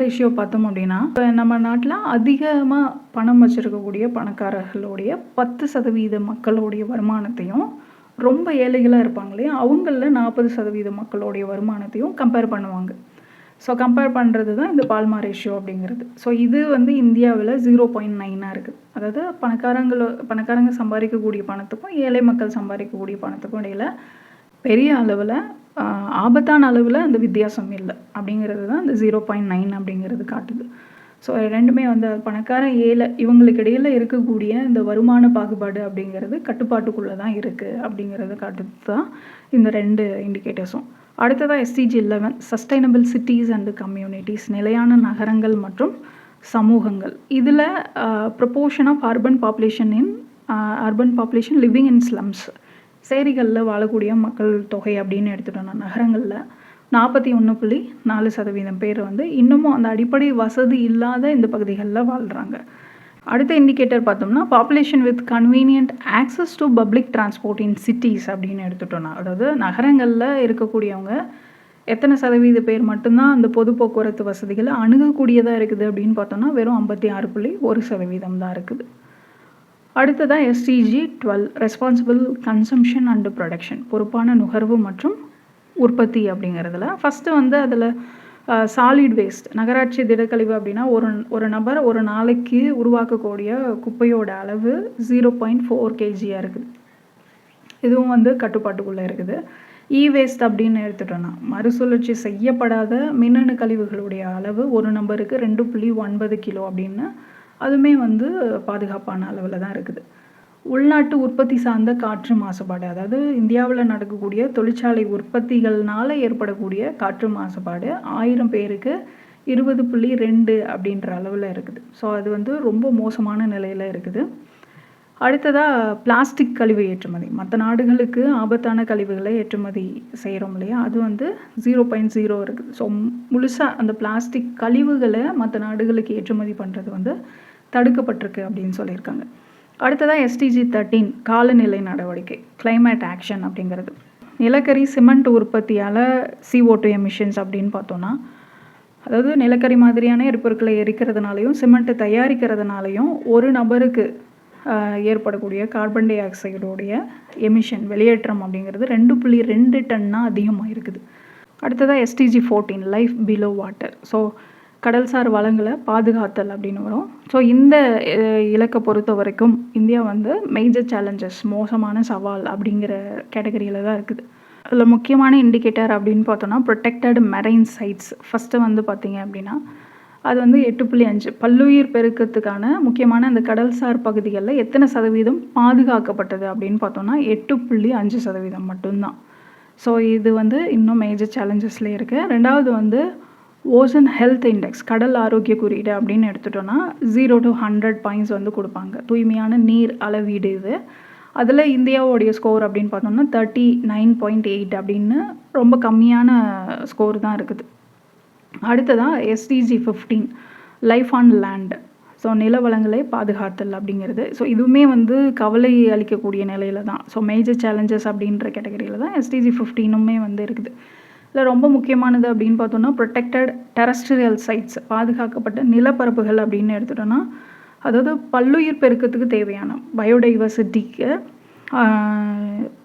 ரேஷியோ பார்த்தோம் அப்படின்னா, இப்போ நம்ம நாட்டில் அதிகமாக பணம் வச்சுருக்கக்கூடிய பணக்காரர்களுடைய 10% மக்களுடைய வருமானத்தையும், ரொம்ப ஏழைகளாக இருப்பாங்க இல்லையா, அவங்களில் 40% மக்களுடைய வருமானத்தையும் கம்பேர் பண்ணுவாங்க. ஸோ கம்பேர் பண்ணுறது தான் இந்த பால்மர் ரேஷியோ அப்படிங்கிறது. ஸோ இது வந்து இந்தியாவில் 0.9 இருக்குது. அதாவது பணக்காரங்க சம்பாதிக்கக்கூடிய பணத்துக்கும் ஏழை மக்கள் சம்பாதிக்கக்கூடிய பணத்துக்கும் இடையில் பெரிய அளவில் ஆபத்தான அளவில் அந்த வித்தியாசம் இல்லை அப்படிங்கிறது தான் இந்த 0.9 அப்படிங்கிறது காட்டுது. ஸோ ரெண்டுமே வந்து பணக்காரன் ஏழை இவங்களுக்கு இடையில் இருக்கக்கூடிய இந்த வருமான பாகுபாடு அப்படிங்கிறது கட்டுப்பாட்டுக்குள்ளே தான் இருக்குது அப்படிங்கிறத காட்டுது தான் இந்த 2 இண்டிகேட்டர்ஸும். அடுத்ததாக SDG 11 sustainable cities and communities, நிலையான நகரங்கள் மற்றும் சமூகங்கள். இதில் proportion of urban population living in slums, சேரிகளில் வாழக்கூடிய மக்கள் தொகை அப்படின்னு எடுத்துட்டோம்னா, நகரங்களில் 41.4% பேர் வந்து இன்னமும் அந்த அடிப்படை வசதி இல்லாத இந்த பகுதிகளில் வாழ்கிறாங்க. அடுத்த இண்டிகேட்டர் பார்த்தோம்னா, population with convenient access to public transport in cities அப்படின்னு எடுத்துட்டோம்னா, அதாவது நகரங்களில் இருக்கக்கூடியவங்க எத்தனை சதவீத பேர் மட்டும்தான் அந்த பொது போக்குவரத்து வசதிகளை அணுகக்கூடியதாக இருக்குது அப்படின்னு பார்த்தோம்னா, வெறும் 56.1% தான் இருக்குது. அடுத்ததாக SDG 12 responsible consumption and production, பொறுப்பான நுகர்வு மற்றும் உற்பத்தி அப்படிங்கிறதுல ஃபஸ்ட்டு வந்து அதில் சாலிட் வேஸ்ட், நகராட்சி திடக்கழிவு அப்படின்னா ஒரு நபர் ஒரு நாளைக்கு உருவாக்கக்கூடிய குப்பையோட அளவு 0.4 kg இருக்குது. இதுவும் வந்து கட்டுப்பாட்டுக்குள்ளே இருக்குது. வேஸ்ட் அப்படின்னு எடுத்துட்டோன்னா, மறுசுழற்சி செய்யப்படாத மின்னணு கழிவுகளுடைய அளவு ஒரு நபருக்கு 2.9 கிலோ அப்படின்னு அதுவுமே வந்து பாதுகாப்பான அளவில் தான் இருக்குது. உள்நாட்டு உற்பத்தி சார்ந்த காற்று மாசுபாடு, அதாவது இந்தியாவில் நடக்கக்கூடிய தொழிற்சாலை உற்பத்திகள்னால ஏற்படக்கூடிய காற்று மாசுபாடு 1000 பேருக்கு 20.2 அப்படின்ற அளவில் இருக்குது. ஸோ அது வந்து ரொம்ப மோசமான நிலையில் இருக்குது. அடுத்ததாக பிளாஸ்டிக் கழிவு ஏற்றுமதி, மற்ற நாடுகளுக்கு ஆபத்தான கழிவுகளை ஏற்றுமதி செய்கிறோம் இல்லையா, அது வந்து 0.0 இருக்குது. ஸோ முழுசாக அந்த பிளாஸ்டிக் கழிவுகளை மற்ற நாடுகளுக்கு ஏற்றுமதி பண்ணுறது வந்து தடுக்கப்பட்டிருக்கு அப்படின்னு சொல்லியிருக்காங்க. அடுத்ததாக SDG 13 காலநிலை நடவடிக்கை, கிளைமேட் ஆக்ஷன் அப்படிங்கிறது. நிலக்கரி சிமெண்ட் உற்பத்தியால் CO2 எமிஷன்ஸ் அப்படின்னு பார்த்தோன்னா, அதாவது நிலக்கரி மாதிரியான எரிபொருட்களை எரிக்கிறதுனாலையும் சிமெண்ட்டை தயாரிக்கிறதுனாலையும் ஒரு நபருக்கு ஏற்படக்கூடிய கார்பன் டை ஆக்சைடோடைய எமிஷன் வெளியேற்றம் அப்படிங்கிறது 2.2 டன்னாக அதிகமாக இருக்குது. அடுத்ததாக SDG 14 life below water, so கடல்சார் வளங்களை பாதுகாத்தல் அப்படின்னு வரும். ஸோ இந்த இலக்கை பொறுத்த வரைக்கும் இந்தியா வந்து மேஜர் சேலஞ்சஸ், மோசமான சவால் அப்படிங்கிற கேட்டகரியில் தான் இருக்குது. அதில் முக்கியமான இண்டிகேட்டர் அப்படின்னு பார்த்தோன்னா ப்ரொடெக்டட் மெரைன் சைட்ஸ். ஃபஸ்ட்டு வந்து பார்த்திங்க அப்படின்னா அது வந்து 8.5 பல்லுயிர் பெருக்கத்துக்கான முக்கியமான அந்த கடல்சார் பகுதிகளில் எத்தனை சதவீதம் பாதுகாக்கப்பட்டது அப்படின்னு பார்த்தோன்னா 8.5% மட்டும்தான். ஸோ இது வந்து இன்னும் மேஜர் சேலஞ்சஸில் இருக்குது. ரெண்டாவது வந்து ஓசன் ஹெல்த் இண்டெக்ஸ், கடல் ஆரோக்கிய குறியீடு அப்படின்னு எடுத்துட்டோன்னா 0 to 100 பாயிண்ட்ஸ் வந்து கொடுப்பாங்க. தூய்மையான நீர் அளவீடு இது. அதில் இந்தியாவோடைய ஸ்கோர் அப்படின்னு பார்த்தோம்னா 39.8 அப்படின்னு ரொம்ப கம்மியான ஸ்கோர் தான் இருக்குது. அடுத்ததாக SDG 15 life on land. So நில வளங்களை பாதுகாத்தல் அப்படிங்கிறது. ஸோ இதுவுமே வந்து கவலை அளிக்கக்கூடிய நிலையில தான். ஸோ மேஜர் சேலஞ்சஸ் அப்படின்ற கேட்டகரியில் தான் எஸ்டிஜி 15மே வந்து இருக்குது. இதில் ரொம்ப முக்கியமானது அப்படின்னு பார்த்தோம்னா ப்ரொடெக்டட் டெரஸ்ட்ரியல் சைட்ஸ், பாதுகாக்கப்பட்ட நிலப்பரப்புகள் அப்படின்னு எடுத்துட்டோன்னா, அதாவது பல்லுயிர் பெருக்கத்துக்கு தேவையான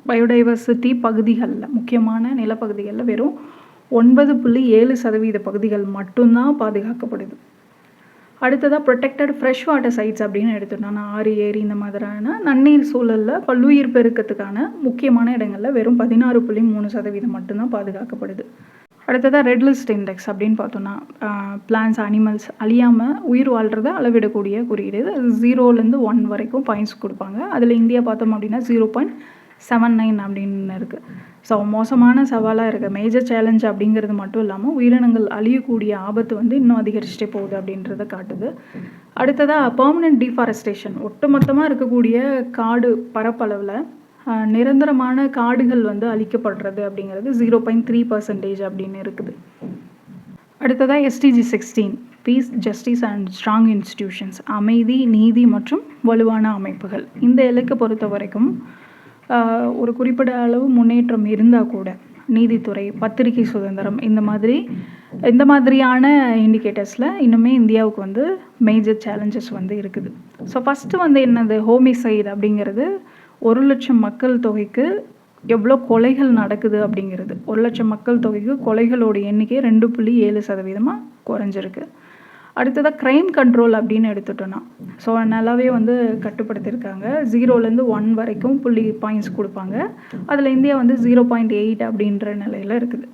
பயோடைவர்சிட்டி பகுதிகளில், முக்கியமான நிலப்பகுதிகளில் வெறும் 9.7% பகுதிகள் மட்டும்தான் பாதுகாக்கப்படுது. அடுத்ததாக ப்ரொடெக்டட் ஃப்ரெஷ் வாட்டர் சைட்ஸ் அப்படின்னு எடுத்துட்டோம்னா, ஆறு, ஏரி இந்த மாதிரியான நன்னீர் சூழலில் பல்லுயிர் பெருக்கத்துக்கான முக்கியமான இடங்களில் வெறும் 16.3% மட்டும்தான் பாதுகாக்கப்படுது. அடுத்ததாக ரெட் லிஸ்ட் இண்டெக்ஸ் அப்படின்னு பார்த்தோன்னா, பிளான்ஸ், அனிமல்ஸ் அழியாமல் உயிர் வாழ்கிறத அளவிடக்கூடிய குறியீடு. இது 0லேருந்து 1 வரைக்கும் பாயிண்ட்ஸ் கொடுப்பாங்க. அதில் இந்தியா பார்த்தோம் அப்படின்னா 0.79 அப்படின்னு இருக்குது. ஸோ மோசமான சவாலாக இருக்க மேஜர் சேலஞ்ச் அப்படிங்கிறது மட்டும் இல்லாமல் உயிரினங்கள் அழியக்கூடிய ஆபத்து வந்து இன்னும் அதிகரிச்சுட்டே போகுது அப்படின்றத காட்டுது. அடுத்ததாக பெர்மனன்ட் டீஃபாரஸ்டேஷன், ஒட்டுமொத்தமாக இருக்கக்கூடிய காடு பரப்பளவில் நிரந்தரமான காடுகள் வந்து அழிக்கப்படுறது அப்படிங்கிறது 0.3% அப்படின்னு இருக்குது. அடுத்ததாக SDG 16 peace, justice and strong institutions, அமைதி, நீதி மற்றும் வலுவான அமைப்புகள். இந்த இலக்கை பொறுத்த வரைக்கும் ஒரு குறிப்பிட்ட அளவு முன்னேற்றம் இருந்தால் கூட நீதித்துறை, பத்திரிகை சுதந்திரம் இந்த மாதிரியான இண்டிகேட்டர்ஸில் இன்னுமே இந்தியாவுக்கு வந்து மேஜர் சேலஞ்சஸ் வந்து இருக்குது. ஸோ ஃபஸ்ட்டு வந்து என்னது, ஹோமிசைடு அப்படிங்கிறது 1,00,000 மக்கள் தொகைக்கு எவ்வளோ கொலைகள் நடக்குது அப்படிங்கிறது. 1,00,000 மக்கள் தொகைக்கு கொலைகளோட எண்ணிக்கை 2.7% குறைஞ்சிருக்கு. அடுத்ததாக க்ரைம் கண்ட்ரோல் அப்படின்னு எடுத்துட்டோன்னா, ஸோ நல்லாவே வந்து கட்டுப்படுத்தியிருக்காங்க. 0லேருந்து 1 வரைக்கும் பாயிண்ட்ஸ் கொடுப்பாங்க. அதில் இந்தியா வந்து 0.8 அப்படின்ற நிலையில் இருக்குது.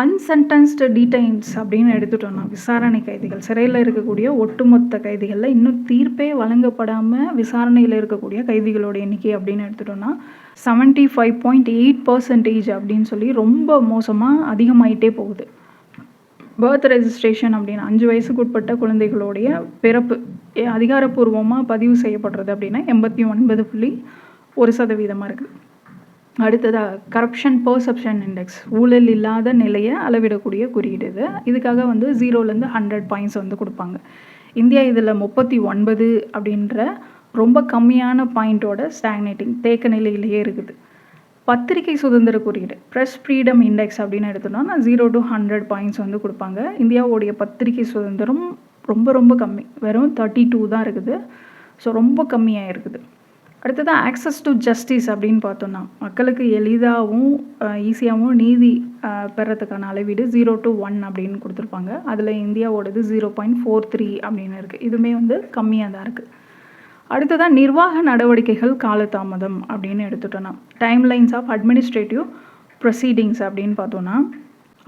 அன்சென்டென்ஸ்டு டீடைன்ஸ் அப்படின்னு எடுத்துட்டோன்னா, விசாரணை கைதிகள், சிறையில் இருக்கக்கூடிய ஒட்டுமொத்த கைதிகளில் இன்னும் தீர்ப்பே வழங்கப்படாமல் விசாரணையில் இருக்கக்கூடிய கைதிகளோட எண்ணிக்கை அப்படின்னு எடுத்துட்டோன்னா 75.8% அப்படின்னு சொல்லி ரொம்ப மோசமாக அதிகமாயிட்டே போகுது. பர்த் ரெஜிஸ்ட்ரேஷன் அப்படின்னு 5 வயசுக்கு உட்பட்ட குழந்தைகளுடைய பிறப்பு அதிகாரப்பூர்வமாக பதிவு செய்யப்படுறது அப்படின்னா 89.1% இருக்குது. அடுத்ததாக கரப்ஷன் பெர்செப்ஷன் இண்டெக்ஸ், ஊழல் இல்லாத நிலையை அளவிடக்கூடிய குறியீடு இது. இதுக்காக வந்து 0லேருந்து 100 பாயிண்ட்ஸ் வந்து கொடுப்பாங்க. இந்தியா இதில் 39 அப்படின்ற ரொம்ப கம்மியான பாயிண்ட்டோட ஸ்டாக்னேட்டிங் தேக்க நிலையிலேயே இருக்குது. பத்திரிகை சுதந்திர குறியீடு, ப்ரெஸ் ஃப்ரீடம் இண்டெக்ஸ் அப்படின்னு எடுத்தோம்னா 0 to 100 பாயிண்ட்ஸ் வந்து கொடுப்பாங்க. இந்தியாவுடைய பத்திரிகை சுதந்திரம் ரொம்ப ரொம்ப கம்மி, வெறும் 32 தான் இருக்குது. ஸோ ரொம்ப கம்மியாக இருக்குது. அடுத்தது ஆக்சஸ் டு ஜஸ்டிஸ் அப்படின்னு பார்த்தோன்னா, மக்களுக்கு எளிதாகவும் ஈஸியாகவும் நீதி பெறத்துக்கான அளவீடு 0 to 1 அப்படின்னு கொடுத்துருப்பாங்க. அதில் இந்தியாவோடது 0.43 அப்படின்னு இருக்குது. இதுவுமே வந்து கம்மியாக தான் இருக்குது. அடுத்ததாக நிர்வாக நடவடிக்கைகள் காலதாமதம் அப்படின்னு எடுத்துட்டோன்னா, டைம்லைன்ஸ் ஆஃப் அட்மினிஸ்ட்ரேட்டிவ் ப்ரொசீடிங்ஸ் அப்படின்னு பார்த்தோன்னா,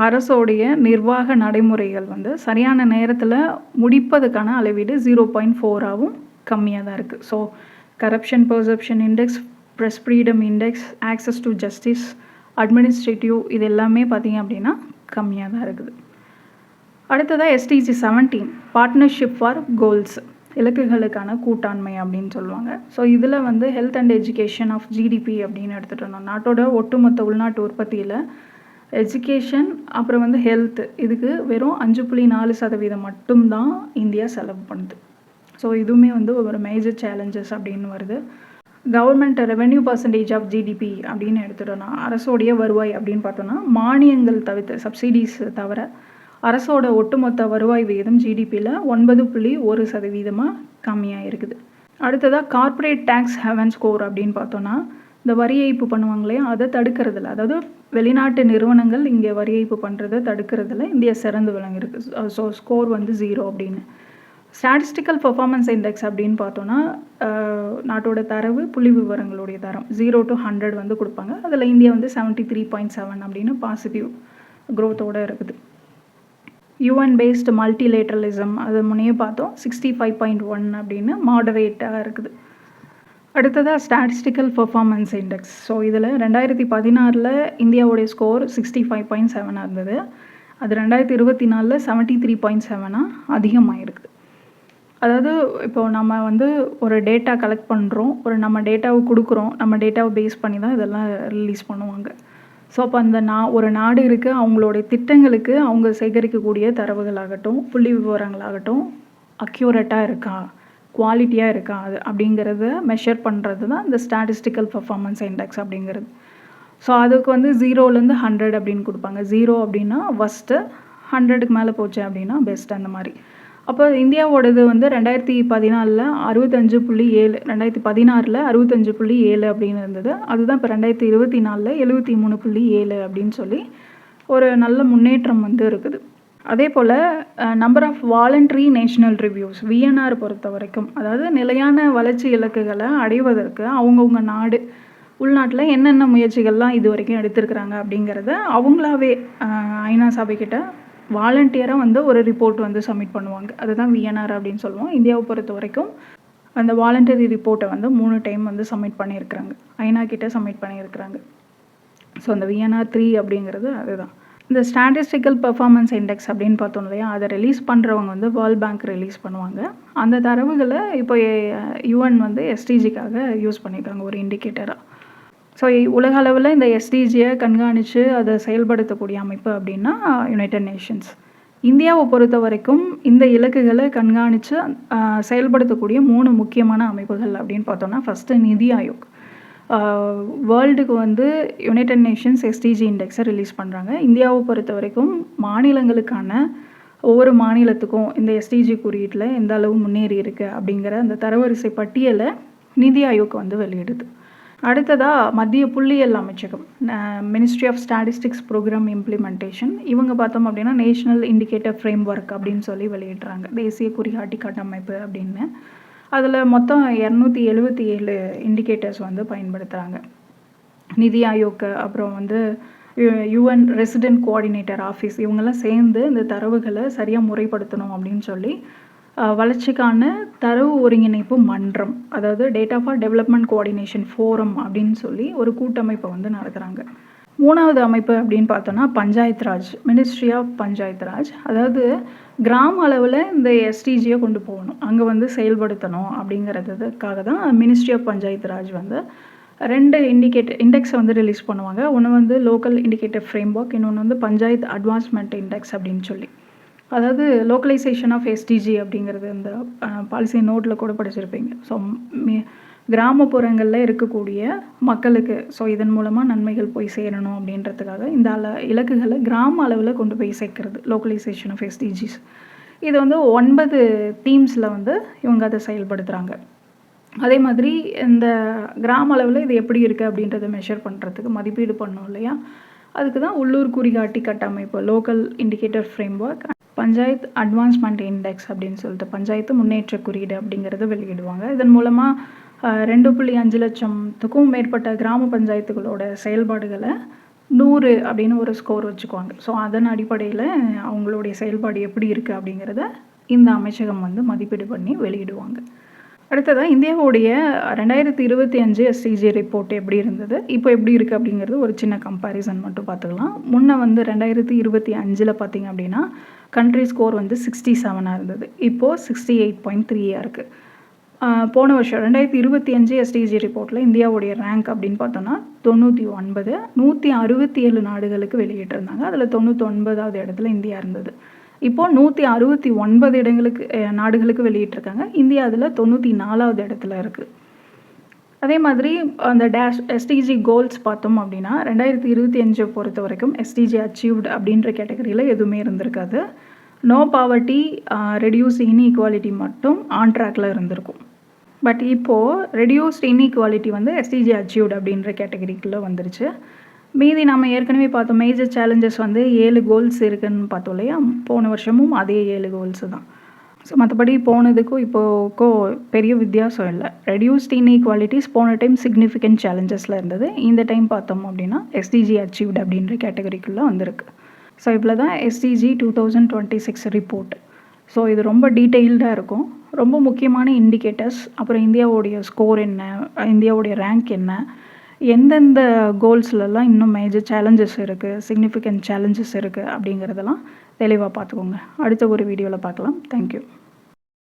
அரசோடைய நிர்வாக நடைமுறைகள் வந்து சரியான நேரத்தில் முடிப்பதுக்கான அளவீடு 0.4ஆகவும் கம்மியாக தான் இருக்குது. So corruption perception index, press freedom index, access to justice, administrative இது எல்லாமே பார்த்திங்க அப்படின்னா கம்மியாக தான் இருக்குது. அடுத்ததாக எஸ்டிஜி 17 பார்ட்னர்ஷிப் ஃபார் கோல்ஸ், இலக்குகளுக்கான கூட்டாண்மை அப்படின்னு சொல்லுவாங்க. ஸோ இதில் வந்து health and education of GDP அப்படின்னு எடுத்துட்டோம்னா, நாட்டோட ஒட்டுமொத்த உள்நாட்டு உற்பத்தியில் எஜுகேஷன் அப்புறம் வந்து ஹெல்த் இதுக்கு வெறும் 5.4% மட்டும்தான் இந்தியா செலவு பண்ணுது. ஸோ இதுவுமே வந்து ஒரு மேஜர் சேலஞ்சஸ் அப்படின்னு வருது. Government revenue percentage of GDP அப்படின்னு எடுத்துட்டோம்னா, அரசோடைய வருவாய் அப்படின்னு பார்த்தோன்னா, மானியங்கள் தவிர்த்து சப்சிடிஸ் தவிர அரசோட ஒட்டுமொத்த வருவாய் விகிதம் ஜிடிபியில் 9.1% கம்மியாக இருக்குது. அடுத்ததாக கார்ப்பரேட் டேக்ஸ் ஹெவன் ஸ்கோர் அப்படின்னு பார்த்தோன்னா, இந்த வரி ஏய்ப்பு பண்ணுவாங்களே அதை தடுக்கிறதுல, அதாவது வெளிநாட்டு நிறுவனங்கள் இங்கே வரி ஏய்ப்பு பண்ணுறதை தடுக்கிறதுல இந்தியா சிறந்து விளங்கிருக்கு. ஸோ ஸ்கோர் வந்து 0 அப்படின்னு. ஸ்டாட்டிஸ்டிக்கல் பெர்ஃபார்மன்ஸ் இண்டெக்ஸ் அப்படின்னு பார்த்தோன்னா, நாட்டோட தரவு புள்ளி விவரங்களுடைய தரம் 0 to 100 வந்து கொடுப்பாங்க. அதில் இந்தியா வந்து 73.7 அப்படின்னு பாசிட்டிவ் க்ரோத்தோடு இருக்குது. யூஎன் பேஸ்டு மல்டிலேட்ரலிசம் அது முன்னே பார்த்தோம், 65.1 அப்படின்னு மாடரேட்டாக இருக்குது. அடுத்ததாக ஸ்டாட்டிஸ்டிக்கல் பெர்ஃபார்மன்ஸ் இண்டெக்ஸ். ஸோ இதில் 2016 இந்தியாவுடைய ஸ்கோர் 65.7 இருந்தது. அது 2024 73.7 அதிகமாக இருக்குது. அதாவது இப்போது நம்ம வந்து ஒரு டேட்டா கலெக்ட் பண்ணுறோம், நம்ம டேட்டாவை கொடுக்குறோம், நம்ம டேட்டாவை பேஸ் பண்ணி தான் இதெல்லாம் ரிலீஸ் பண்ணுவாங்க. ஸோ அப்போ அந்த ஒரு நாடு இருக்குது, அவங்களுடைய திட்டங்களுக்கு அவங்க சேகரிக்கக்கூடிய தரவுகளாகட்டும், புள்ளி விவரங்களாகட்டும், அக்யூரேட்டாக இருக்கா, குவாலிட்டியாக இருக்கா அது அப்படிங்கிறத மெஷர் பண்ணுறது தான் இந்த ஸ்டாட்டிஸ்டிக்கல் பெர்ஃபார்மன்ஸ் இண்டெக்ஸ் அப்படிங்கிறது. ஸோ அதுக்கு வந்து 0லேருந்து 100 அப்படின்னு கொடுப்பாங்க. 0 அப்படின்னா ஃபஸ்ட்டு, 100க்கு மேலே போச்சு அப்படின்னா பெஸ்ட் அந்த மாதிரி. அப்போ இந்தியாவோடது வந்து 2014 65.7, 2016 65.7 அப்படின்னு இருந்தது. அதுதான் இப்போ 2024 73.7 அப்படின்னு சொல்லி ஒரு நல்ல முன்னேற்றம் வந்து இருக்குது. அதே போல் number of voluntary national reviews VNR பொறுத்த வரைக்கும், அதாவது நிலையான வளர்ச்சி இலக்குகளை அடைவதற்கு அவங்கவுங்க நாடு உள்நாட்டில் என்னென்ன முயற்சிகள்லாம் இது வரைக்கும் எடுத்திருக்கிறாங்க அப்படிங்கிறத அவங்களாவே ஐநா சபைக்கிட்ட வாலண்டியராக வந்து ஒரு ரிப்போர்ட் வந்து சப்மிட் பண்ணுவாங்க. அதுதான் விஎன்ஆர் அப்படின்னு சொல்லுவோம். இந்தியாவை பொறுத்த வரைக்கும் அந்த வாலண்டரி ரிப்போர்ட்டை வந்து 3 டைம் வந்து சப்மிட் பண்ணியிருக்கிறாங்க, ஐநா கிட்ட சப்மிட் பண்ணியிருக்கிறாங்க. ஸோ அந்த விஎன்ஆர் 3 அப்படிங்கிறது அதுதான். இந்த ஸ்டாட்டிஸ்டிக்கல் பெர்ஃபார்மன்ஸ் இண்டெக்ஸ் அப்படின்னு பார்த்தோம் இல்லையா, அதை ரிலீஸ் பண்ணுறவங்க வந்து வேர்ல்ட் பேங்க் ரிலீஸ் பண்ணுவாங்க. அந்த தரவுகளை இப்போ யுஎன் வந்து எஸ்டிஜிக்காக யூஸ் பண்ணியிருக்காங்க ஒரு இண்டிகேட்டராக. ஸோ உலக அளவில் இந்த எஸ்டிஜியை கண்காணித்து அதை செயல்படுத்தக்கூடிய அமைப்பு அப்படின்னா யுனைடெட் நேஷன்ஸ். இந்தியாவை பொறுத்த வரைக்கும் இந்த இலக்குகளை கண்காணித்து செயல்படுத்தக்கூடிய 3 முக்கியமான அமைப்புகள் அப்படின்னு பார்த்தோன்னா, ஃபஸ்ட்டு நிதி ஆயோக். வேர்ல்டுக்கு வந்து யுனைடெட் நேஷன்ஸ் எஸ்டிஜி இண்டெக்ஸை ரிலீஸ் பண்ணுறாங்க. இந்தியாவை பொறுத்த வரைக்கும் மாநிலங்களுக்கான ஒவ்வொரு மாநிலத்துக்கும் இந்த எஸ்டிஜி குறியீட்டில் எந்த அளவு முன்னேறி இருக்குது அப்படிங்கிற அந்த தரவரிசை பட்டியலை நிதி ஆயோக் வந்து வெளியிடுது. அடுத்ததாக மத்திய புள்ளியியல் அமைச்சகம், ministry of statistics programme implementation, இவங்க பார்த்தோம் அப்படின்னா நேஷ்னல் இண்டிகேட்டர் ஃப்ரேம் ஒர்க் அப்படின்னு சொல்லி வெளியிடுறாங்க, தேசிய குறிகாட்டி கட்டமைப்பு அப்படின்னு. அதில் மொத்தம் 277 இண்டிகேட்டர்ஸ் வந்து பயன்படுத்துகிறாங்க. நிதி ஆயோக், அப்புறம் வந்து யுஎன் ரெசிடென்ட் கோஆர்டினேட்டர் ஆஃபீஸ், இவங்கெல்லாம் சேர்ந்து இந்த தரவுகளை சரியாக முறைப்படுத்தணும் அப்படின்னு சொல்லி வளர்ச்சிக்கான தரவு ஒருங்கிணைப்பு மன்றம், அதாவது data for development coordination forum அப்படின்னு சொல்லி ஒரு கூட்டமைப்பை வந்து நடத்துகிறாங்க. 3வது அமைப்பு அப்படின்னு பார்த்தோன்னா பஞ்சாயத் ராஜ், மினிஸ்ட்ரி ஆஃப் பஞ்சாயத் ராஜ். அதாவது கிராம அளவில் இந்த எஸ்டிஜியை கொண்டு போகணும், அங்கே வந்து செயல்படுத்தணும் அப்படிங்கிறதுக்காக தான் மினிஸ்ட்ரி ஆஃப் பஞ்சாயத் ராஜ் வந்து 2 இண்டெக்ஸை வந்து ரிலீஸ் பண்ணுவாங்க. ஒன்று வந்து லோக்கல் இண்டிகேட்டர் ஃப்ரேம் ஒர்க், இன்னொன்று வந்து பஞ்சாயத் அட்வான்ஸ்மெண்ட் இண்டெக்ஸ் அப்படின்னு சொல்லி. அதாவது லோக்கலைசேஷன் ஆஃப் எஸ்டிஜி அப்படிங்கிறது இந்த பாலிசி நோட்டில் கூட படிச்சிருப்பீங்க. ஸோ கிராமப்புறங்களில் இருக்கக்கூடிய மக்களுக்கு இதன் மூலமாக நன்மைகள் போய் சேரணும் அப்படின்றதுக்காக இந்த இலக்குகளை கிராம அளவில் கொண்டு போய் சேர்க்கறது லோக்கலைசேஷன் ஆஃப் எஸ்டிஜிஸ். இது வந்து 9 தீம்ஸில் வந்து இவங்க அதை செயல்படுத்துகிறாங்க. அதே மாதிரி இந்த கிராம அளவில் இது எப்படி இருக்குது அப்படின்றத மெஷர் பண்ணுறதுக்கு மதிப்பீடு பண்ணோம் இல்லையா, அதுக்கு தான் உள்ளூர் குறிகாட்டி கட்டமைப்பு, local indicator frame work, panchayat advancement index அப்படின்னு சொல்லிட்டு பஞ்சாயத்து முன்னேற்ற குறியீடு அப்படிங்கிறத வெளியிடுவாங்க. இதன் மூலமாக 2.5 லட்சத்துக்கும் மேற்பட்ட கிராம பஞ்சாயத்துகளோட செயல்பாடுகளை 100 அப்படின்னு ஒரு ஸ்கோர் வச்சுக்குவாங்க. ஸோ அதன் அடிப்படையில் அவங்களுடைய செயல்பாடு எப்படி இருக்குது அப்படிங்கிறத இந்த அமைச்சகம் வந்து மதிப்பீடு பண்ணி வெளியிடுவாங்க. அடுத்ததாக இந்தியாவுடைய 2025 எஸ்டிஜி ரிப்போர்ட் எப்படி இருந்தது, இப்போ எப்படி இருக்குது அப்படிங்கிறது ஒரு சின்ன கம்பேரிசன் மட்டும் பார்த்துக்கலாம். முன்ன வந்து 2025 பார்த்திங்க அப்படின்னா கண்ட்ரி ஸ்கோர் வந்து 67 இருந்தது, இப்போது 68.3 இருக்குது. போன வருஷம் 2025 எஸ்டிஜி ரிப்போர்ட்டில் இந்தியாவுடைய ரேங்க் அப்படின்னு பார்த்தோன்னா 99, 167 நாடுகளுக்கு வெளியிட்டிருந்தாங்க. அதில் 99வது இடத்துல இந்தியா இருந்தது. இப்போது 169 நாடுகளுக்கு வெளியிட்டிருக்காங்க. இந்தியா அதில் 94வது இடத்துல இருக்குது. அதே மாதிரி அந்த எஸ்டிஜி கோல்ஸ் பார்த்தோம் அப்படின்னா 2025 பொறுத்த வரைக்கும் எஸ்டிஜி அச்சீவ்டு அப்படின்ற கேட்டகரியில் எதுவுமே இருந்திருக்காது. நோ பாவர்ட்டி, ரெடியூஸ் இன்இக்வாலிட்டி மட்டும் ஆன் ட்ராக்கில் இருந்திருக்கும். பட் இப்போது ரெடியூஸ்ட் இன்இக்வாலிட்டி வந்து எஸ்டிஜி அச்சீவ்டு அப்படின்ற கேட்டகரிக்குள்ளே வந்துருச்சு. மீதி நம்ம ஏற்கனவே பார்த்தோம் மேஜர் சேலஞ்சஸ் வந்து 7 கோல்ஸ் இருக்குதுன்னு பார்த்தோம் இல்லையா, போன வருஷமும் அதே 7 கோல்ஸு தான். ஸோ மற்றபடி போனதுக்கும் இப்போக்கும் பெரிய வித்தியாசம் இல்லை. ரெடியூஸ்ட் இன்இக்வாலிட்டிஸ் போன டைம் சிக்னிஃபிகண்ட் சேலஞ்சஸில் இருந்தது, இந்த டைம் பார்த்தோம் அப்படின்னா எஸ்டிஜி அச்சீவ்டு அப்படின்ற கேட்டகரிக்குள்ளே வந்திருக்கு. ஸோ இவ்வளோ தான் எஸ்டிஜி 2026 ரிப்போர்ட். ஸோ இது ரொம்ப டீட்டெயில்டாக இருக்கும், ரொம்ப முக்கியமான இண்டிகேட்டர்ஸ், அப்புறம் இந்தியாவுடைய ஸ்கோர் என்ன, இந்தியாவுடைய ரேங்க் என்ன, எந்தெந்த கோல்ஸ்லலாம் இன்னும் மேஜர் சேலஞ்சஸ் இருக்குது, சிக்னிஃபிகண்ட் சேலஞ்சஸ் இருக்குது அப்படிங்கிறதெல்லாம் தெளிவாக பார்த்துக்கோங்க. அடுத்த ஒரு வீடியோவில் பார்க்கலாம். தேங்க்யூ.